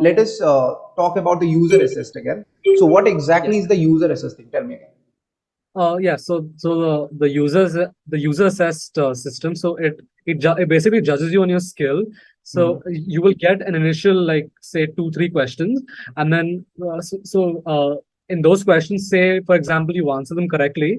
let us talk about the user assist again. So what exactly Yes. is the user assisting? Tell me again. Yeah. So the user assessed system. So it basically judges you on your skill. Mhm. So you will get an initial, like, say 2-3 questions, and then in those questions, say for example you answer them correctly,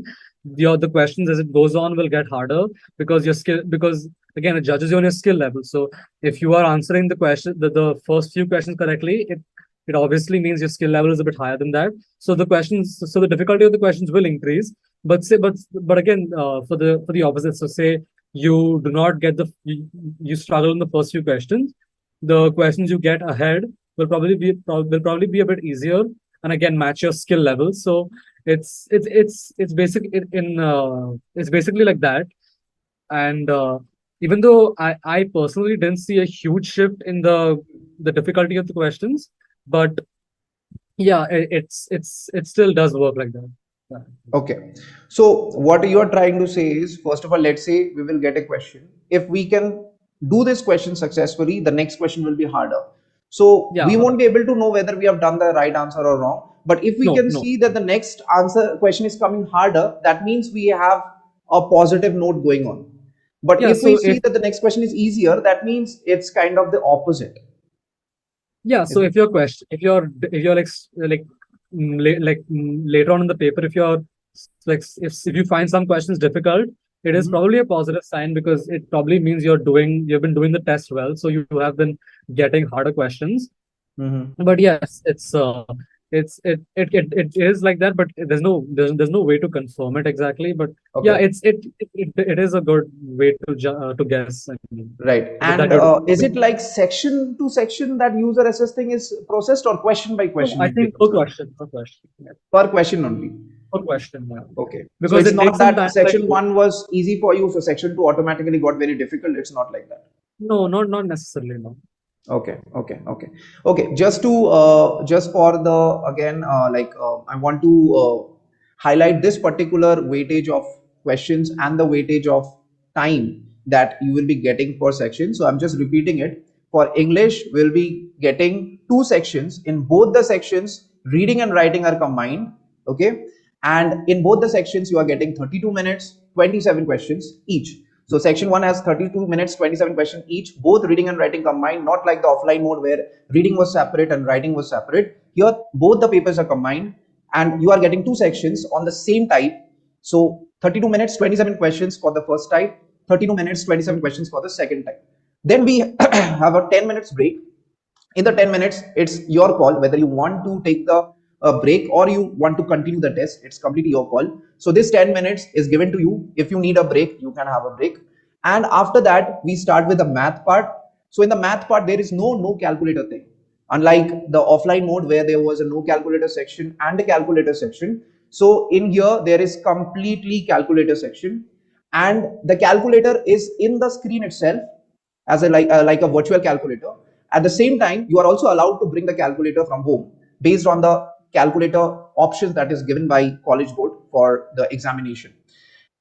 the questions as it goes on will get harder, because your skill because again it judges you on your skill level. So if you are answering the first few questions correctly, it obviously means your skill level is a bit higher than that. So the difficulty of the questions will increase. But again, for the opposite. So say you do not get you struggle in the first few questions, the questions you get ahead will probably be a bit easier, and again match your skill level. So it's basic in it's basically like that. And even though I personally didn't see a huge shift in the difficulty of the questions, but yeah, it still does work like that. Yeah. Okay. So what you are trying to say is, first of all, let's say we will get a question. If we can do this question successfully, the next question will be harder. So Yeah, we won't be able to know whether we have done the right answer or wrong. But if we no, can no. see that the next answer question is coming harder, that means we have a positive note going on. But Yeah, if we so if see that the next question is easier, that means it's kind of the opposite. yeah, Is so it? if you're later on in the paper, if you're like if you find some questions difficult, it is Mhm. probably a positive sign, because it probably means you've been doing the test well, so you have been getting harder questions. Mhm. But yes, it is like that, but there's no way to confirm it exactly. But yeah, Okay. it is a good way to guess. I mean, Right. that And you're is it like section to section that user assessing is processed, or question by no, question I it think becomes done? per question, yeah, Per question only. per question, yeah. Okay. So Because it's it not takes some time. that Like, section one was easy for you, so section two automatically got very difficult. It's not like that. no, not necessarily, no. Okay, okay, okay, okay. Just for the again, I want to highlight this particular weightage of questions and the weightage of time that you will be getting per section. So I'm just repeating it. For English, we'll be getting two sections. In both the sections, reading and writing are combined. Okay, and in both the sections, you are getting 32 minutes, 27 questions each. So section 1 has 32 minutes, 27 questions each, both reading and writing combined, not like the offline mode where reading was separate and writing was separate. Here, both the papers are combined, and you are getting two sections on the same type. So 32 minutes, 27 questions for the first type, 32 minutes, 27 questions for the second type. Then we have a 10 minutes break. In the 10 minutes, it's your call whether you want to take the break or you want to continue the test. It's completely your call. So this 10 minutes is given to you. If you need a break, you can have a break. And after that, we start with the math part. So in the math part, there is no calculator thing, unlike the offline mode where there was a no calculator section and a calculator section. So in here there is completely calculator section, and the calculator is in the screen itself as like a virtual calculator. At the same time, you are also allowed to bring the calculator from home based on the calculator options that is given by College Board for the examination.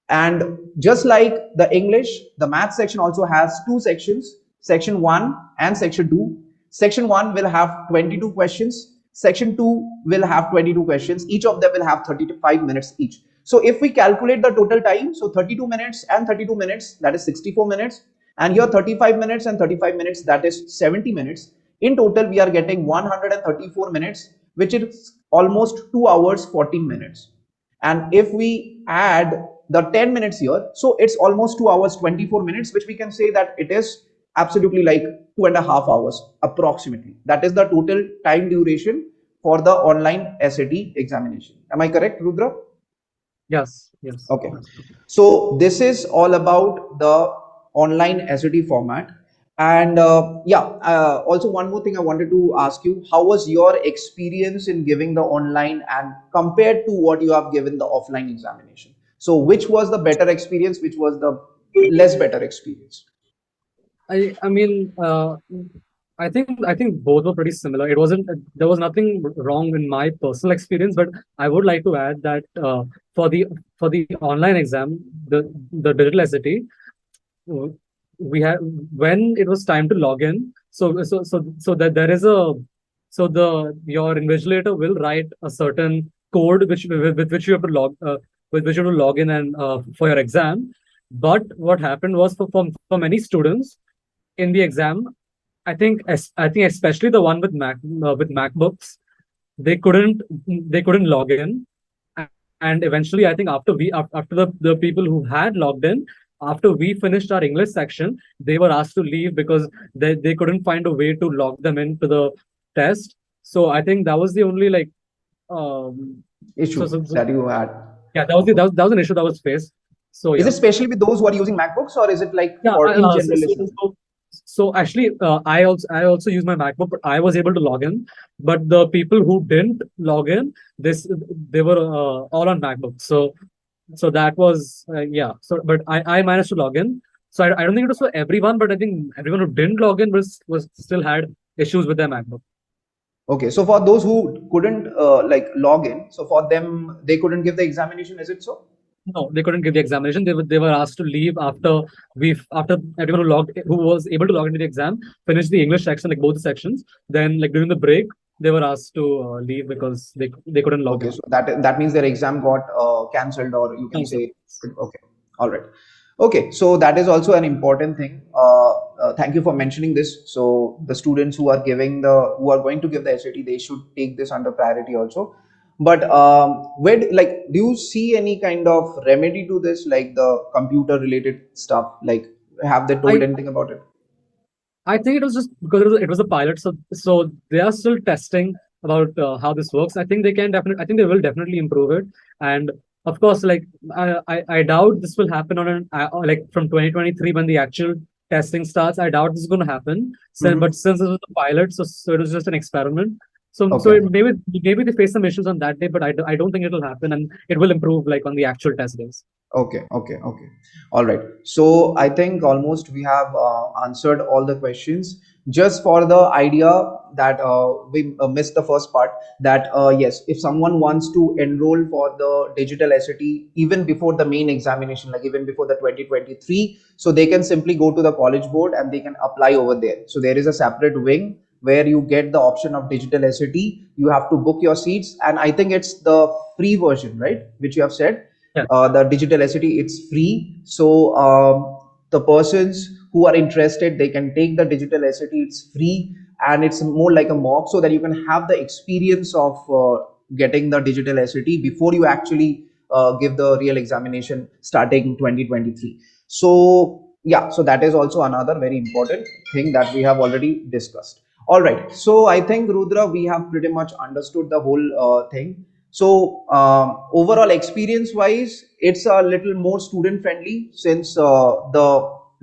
And just like the English, the math section also has two sections, section 1 and section 2. Section 1 will have 22 questions, section 2 will have 22 questions. Each of them will have 35 minutes each. So if we calculate the total time, so 32 minutes and 32 minutes, that is 64 minutes, and here 35 minutes and 35 minutes, that is 70 minutes. In total, we are getting 134 minutes, which is almost 2 hours 14 minutes. And if we add the 10 minutes here, so it's almost 2 hours 24 minutes, which we can say that it is absolutely like 2.5 hours approximately. That is the total time duration for the online SAT examination. Am I correct, Rudra? Yes, yes, Okay. that's true. So this is all about the online SAT format. And also one more thing I wanted to ask you, how was your experience in giving the online and compared to what you have given the offline examination? So which was the better experience, which was the less better experience? I mean, I think both were pretty similar. It wasn't There was nothing wrong in my personal experience, but I would like to add that for the for the online exam, the digital SAT, uh, we had when it was time to log in. So that there is a so the your invigilator will write a certain code with which you have to with which you have to log in and for your exam. But what happened was for many students in the exam, I think especially the one with with MacBooks, they couldn't log in. And eventually, I think after the people who had logged in, after we finished our English section, they were asked to leave because they couldn't find a way to log them into the test. So I think that was the only like um Issue so that you had. yeah, that was an issue that was faced. So Is yeah. it especially with those who are using MacBooks, or is it like Yeah, for in general listeners? so actually, I also use my MacBook, but I was able to log in. But the people who didn't log in, they were all on MacBook. So that was yeah. So but I managed to log in. So I don't think it was for everyone, but I think everyone who didn't log in was still had issues with their MacBook. Okay, so for those who couldn't like log in, so for them they couldn't give the examination. Is it so? No, they couldn't give the examination. They were asked to leave after everyone who was able to log into the exam finished the English section, like both the sections. Then like during the break, they were asked to leave because they couldn't log Okay, in. so that means their exam got cancelled, or you can Cancel. say, okay, all right. Okay, so that is also an important thing. Thank you for mentioning this. So the students who are going to give the SAT, they should take this under priority also. But do you see any kind of remedy to this, like the computer related stuff? Like, have they told I anything about it? I think it was just because it was a pilot, so they are still testing about how this works. I think they will definitely improve it. And of course, like I doubt this will happen on an like from 2023 when the actual testing starts. I doubt this is going to happen. So, but Hmm. since it was a pilot, so it was just an experiment. So Okay. maybe they face some issues on that day, but I don't think it will happen, and it will improve like on the actual test days. Okay. All right. So I think almost we have answered all the questions. Just for the idea that we missed the first part, that yes, if someone wants to enroll for the digital SAT even before the main examination, like even before the 2023, so they can simply go to the college board and they can apply over there. So there is a separate wing where you get the option of digital SAT. You have to book your seats, and I think it's the free version, right? Which you have said, Yeah. the digital SAT, it's free. So the persons who are interested, they can take the digital SAT. It's free, and it's more like a mock, so that you can have the experience of getting the digital SAT before you actually give the real examination starting 2023. So yeah, so that is also another very important thing that we have already discussed. All right, so I think, Rudra, we have pretty much understood the whole thing. So overall experience wise, it's a little more student friendly, since the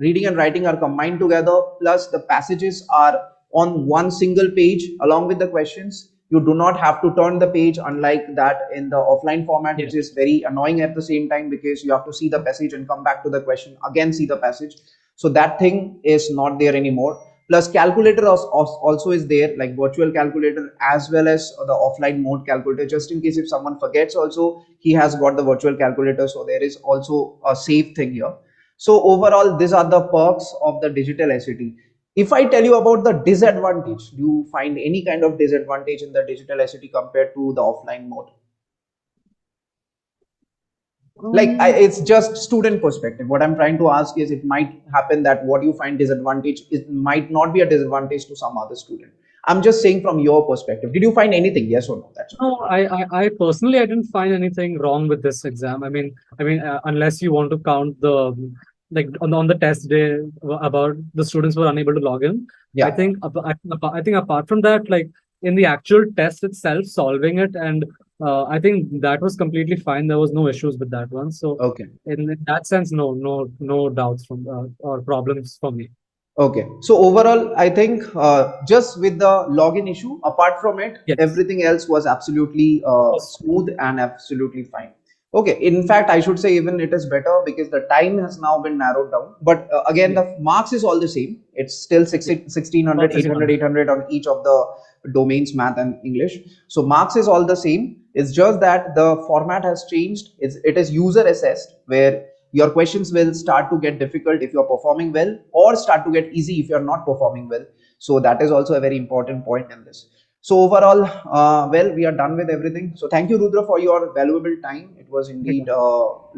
reading and writing are combined together, plus the passages are on one single page along with the questions. You do not have to turn the page, unlike that in the offline format, Yeah. which is very annoying at the same time, because you have to see the passage and come back to the question, again see the passage. So that thing is not there anymore. Plus calculator also is there, like virtual calculator as well as the offline mode calculator, just in case if someone forgets also, he has got the virtual calculator. So there is also a safe thing here. So overall, these are the perks of the digital SAT. If I tell you about the disadvantage, do you find any kind of disadvantage in the digital SAT compared to the offline mode? It's just student perspective. What I'm trying to ask is, it might happen that what you find disadvantage, it might not be a disadvantage to some other student. I'm just saying from your perspective, did you find anything, yes or no? That's all. No, I personally I didn't find anything wrong with this exam. Unless you want to count the like on the test day about the students were unable to log in. I Yeah. think I think apart from that, like in the actual test itself, solving it, and I think that was completely fine. There was no issues with that one. So Okay. in that sense, no doubts from or problems for me. Okay. So overall, I think just with the login issue, apart from it, Yes. everything else was absolutely Yes. smooth and absolutely fine. Okay. In fact, I should say even it is better because the time has now been narrowed down. But again, Yeah. the marks is all the same. It's still Yeah. 1600, About 800, 1600. 800 on each of the domains, math and English. So marks is all the same. It's just that the format has changed. It is user assessed, where your questions will start to get difficult if you're performing well, or start to get easy if you're not performing well. So that is also a very important point in this. So overall, well, we are done with everything. So thank you, Rudra, for your valuable time. It was indeed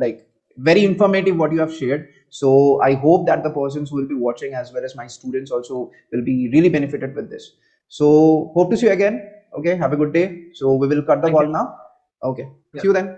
like very informative what you have shared. So I hope that the persons who will be watching, as well as my students also, will be really benefited with this. So hope to see you again. Okay, have a good day. So we will cut the Thank call you. now. Okay, Yeah. see you then.